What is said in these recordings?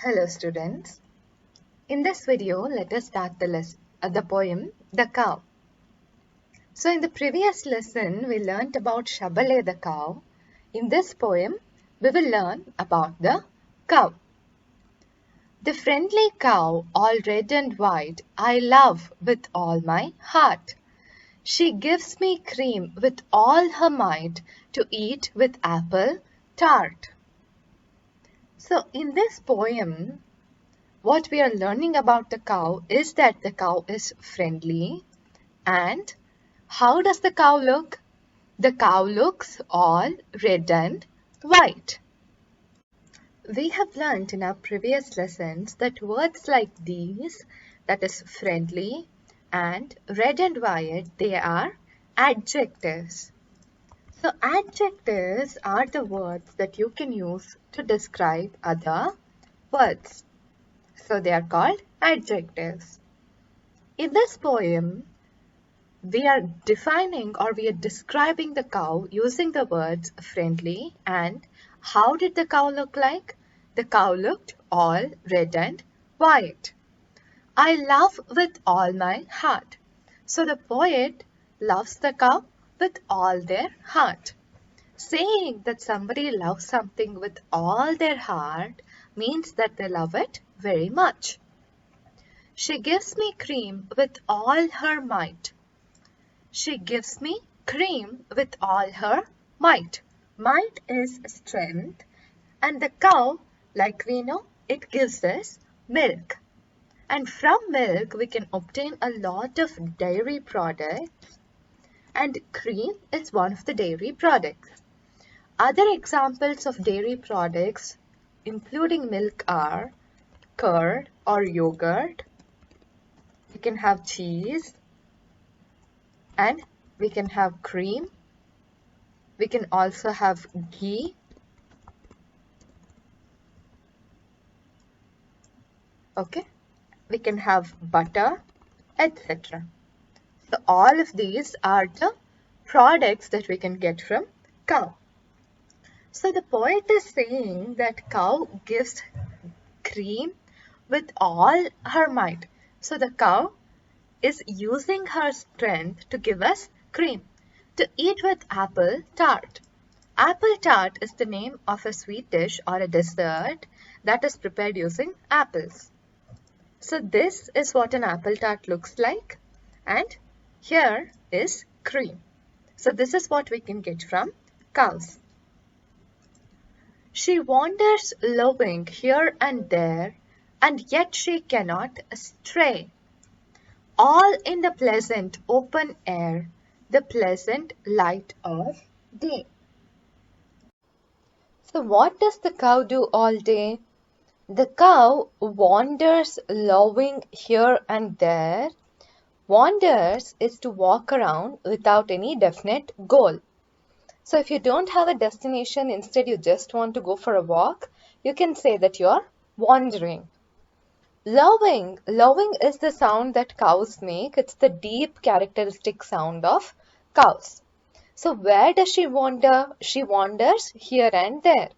Hello students. In this video, let us start the poem The Cow. So in the previous lesson, we learnt about Shabale the cow. In this poem, we will learn about the cow. The friendly cow, all red and white, I love with all my heart. She gives me cream with all her might to eat with apple tart. So in this poem, what we are learning about the cow is that the cow is friendly. And how does the cow look? The cow looks all red and white. We have learnt in our previous lessons that words like these, that is friendly and red and white, they are adjectives. So adjectives are the words that you can use to describe other words. So they are called adjectives. In this poem, we are defining or we are describing the cow using the words friendly. And how did the cow look like? The cow looked all red and white. I love with all my heart. So the poet loves the cow with all their heart. Saying that somebody loves something with all their heart means that they love it very much. She gives me cream with all her might. She gives me cream with all her might. Might is strength, and the cow, like we know, it gives us milk. And from milk, we can obtain a lot of dairy products, and cream is one of the dairy products. Other examples of dairy products, including milk, are curd or yogurt. We can have cheese, and we can have cream. We can also have ghee. Okay, we can have butter, etc. So all of these are the products that we can get from cow. So the poet is saying that cow gives cream with all her might. So the cow is using her strength to give us cream to eat with apple tart. Apple tart is the name of a sweet dish or a dessert that is prepared using apples. So this is what an apple tart looks like, and here is cream. So this is what we can get from cows. She wanders lowing here and there, and yet she cannot stray. All in the pleasant open air, the pleasant light of day. So what does the cow do all day? The cow wanders lowing here and there. Wanders is to walk around without any definite goal. So if you don't have a destination, instead you just want to go for a walk, you can say that you're wandering. Lowing. Lowing is the sound that cows make. It's the deep characteristic sound of cows. So where does she wander? She wanders here and there.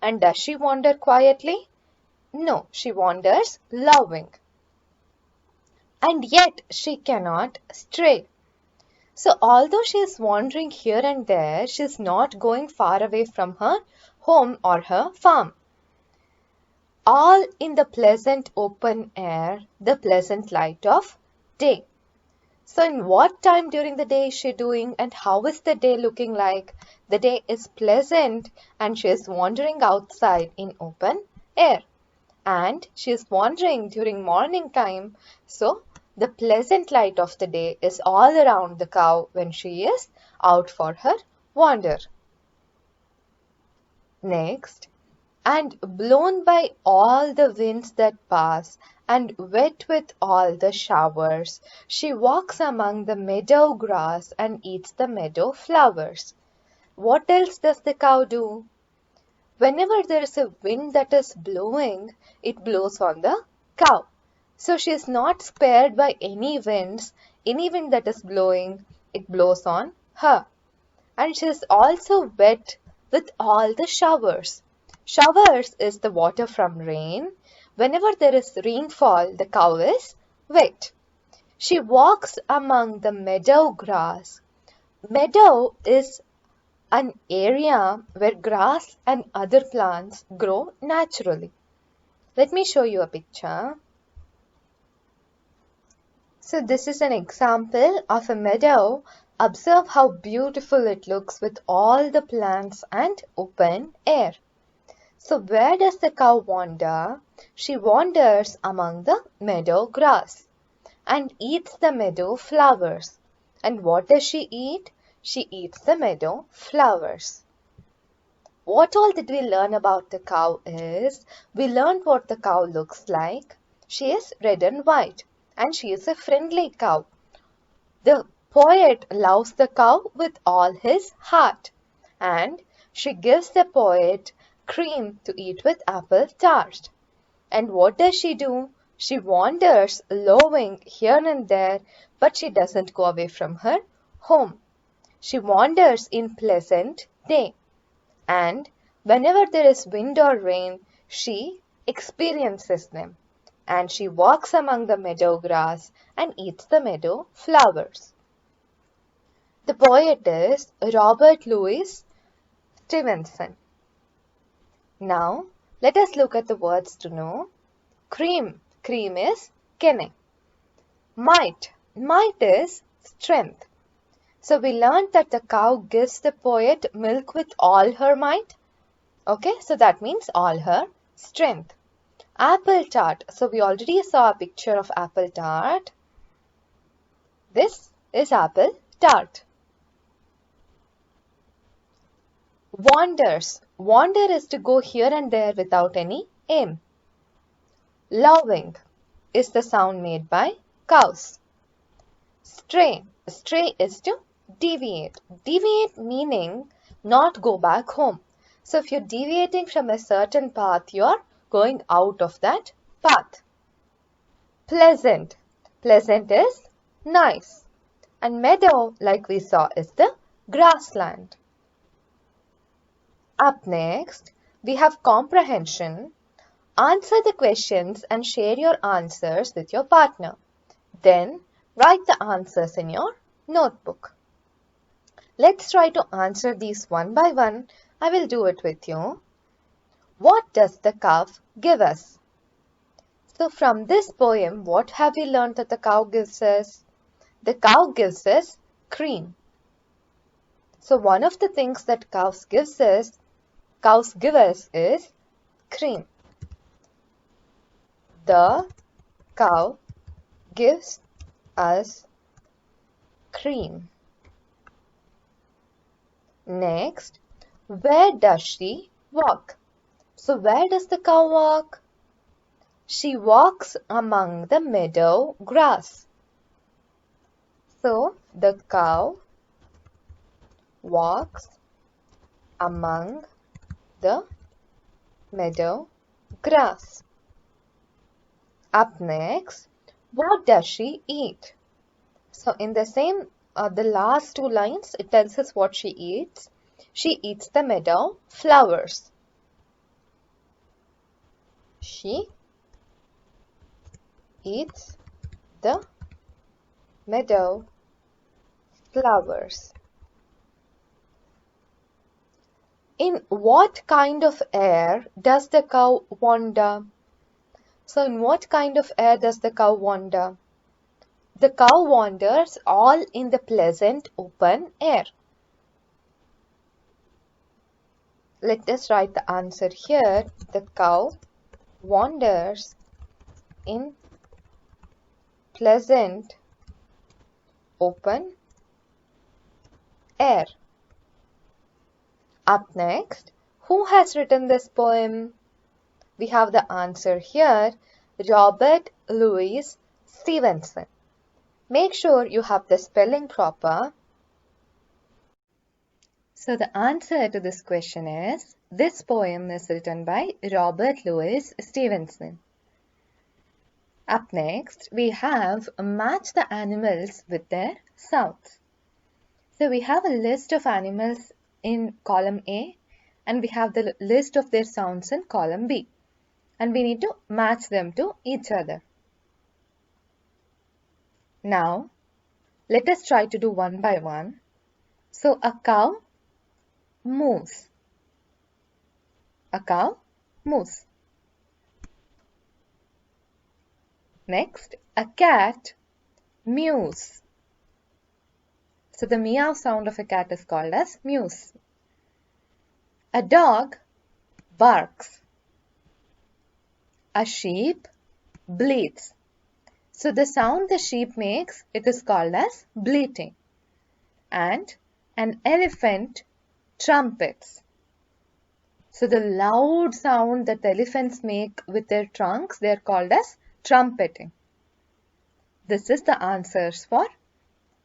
And does she wander quietly? No, she wanders lowing. And yet she cannot stray. So although she is wandering here and there, she is not going far away from her home or her farm. All in the pleasant open air, the pleasant light of day. So in what time during the day is she doing, and how is the day looking like? The day is pleasant and she is wandering outside in open air. And she is wandering during morning time. So the pleasant light of the day is all around the cow when she is out for her wander. Next, and blown by all the winds that pass, and wet with all the showers, she walks among the meadow grass and eats the meadow flowers. What else does the cow do? Whenever there is a wind that is blowing, it blows on the cow. So she is not spared by any winds. Any wind that is blowing, it blows on her. And she is also wet with all the showers. Showers is the water from rain Whenever there is rainfall, the cow is wet. She walks among the meadow grass. Meadow is an area where grass and other plants grow naturally. Let me show you a picture. So this is an example of a meadow. Observe how beautiful it looks with all the plants and open air. So where does the cow wander? She wanders among the meadow grass and eats the meadow flowers. And what does she eat? She eats the meadow flowers. What all did we learn about the cow is, we learned what the cow looks like. She is red and white and she is a friendly cow. The poet loves the cow with all his heart and she gives the poet cream to eat with apple tart. And what does she do? She wanders lowing here and there, but she doesn't go away from her home. She wanders in pleasant day. And whenever there is wind or rain, she experiences them. And she walks among the meadow grass and eats the meadow flowers. The poet is Robert Louis Stevenson. Now, let us look at the words to know. Cream. Cream is kenne. Might. Might is strength. So we learned that the cow gives the poet milk with all her might. Okay, so that means all her strength. Apple tart. So we already saw a picture of apple tart. This is apple tart. Wanders. Wander is to go here and there without any aim. Lowing is the sound made by cows. Stray. Stray is to deviate. Deviate meaning not go back home. So if you're deviating from a certain path, you're going out of that path. Pleasant. Pleasant is nice. And meadow, like we saw, is the grassland. Up next, we have comprehension. Answer the questions and share your answers with your partner. Then, write the answers in your notebook. Let's try to answer these one by one. I will do it with you. What does the cow give us? So from this poem, what have we learned that the cow gives us? The cow gives us cream. So one of the things that cows give us is cream. The cow gives us cream. Next, where does she walk? So where does the cow walk? She walks among the meadow grass. So the cow walks among the meadow grass. Up next, what does she eat? So in the same, the last two lines, it tells us what she eats. She eats the meadow flowers. She eats the meadow flowers. In what kind of air does the cow wander? So in what kind of air does the cow wander? The cow wanders all in the pleasant open air. Let us write the answer here. The cow wanders in pleasant open air. Up next, who has written this poem? We have the answer here, Robert Louis Stevenson. Make sure you have the spelling proper. So the answer to this question is, this poem is written by Robert Louis Stevenson. Up next, we have match the animals with their sounds. So we have a list of animals in column A and we have the list of their sounds in column B. and we need to match them to each other. Now, let us try to do one by one. So, a cow moves. A cow moves. Next, a cat mews. So, the meow sound of a cat is called as mews. A dog barks. A sheep bleats. So the sound the sheep makes, it is called as bleating. And an elephant trumpets. So the loud sound that the elephants make with their trunks, they are called as trumpeting. This is the answers for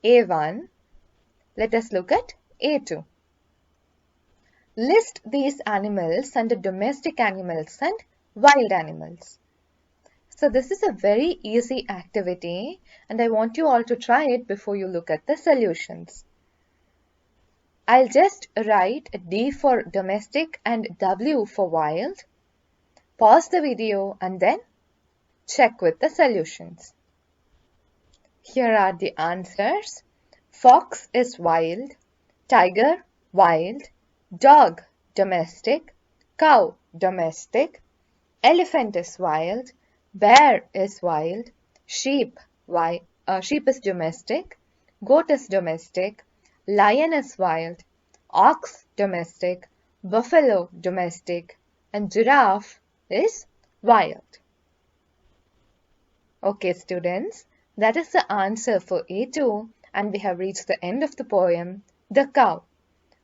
A1. Let us look at A2. List these animals under domestic animals and wild animals. So this is a very easy activity and I want you all to try it before you look at the solutions. I'll just write D for domestic and W for wild. Pause the video and then check with the solutions. Here are the answers. Fox is wild, tiger wild, dog domestic, cow domestic, elephant is wild, bear is wild, sheep is domestic, goat is domestic, lion is wild, ox domestic, buffalo domestic, and giraffe is wild. Okay students, that is the answer for A2 and we have reached the end of the poem, The Cow.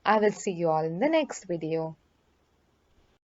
I will see you all in the next video.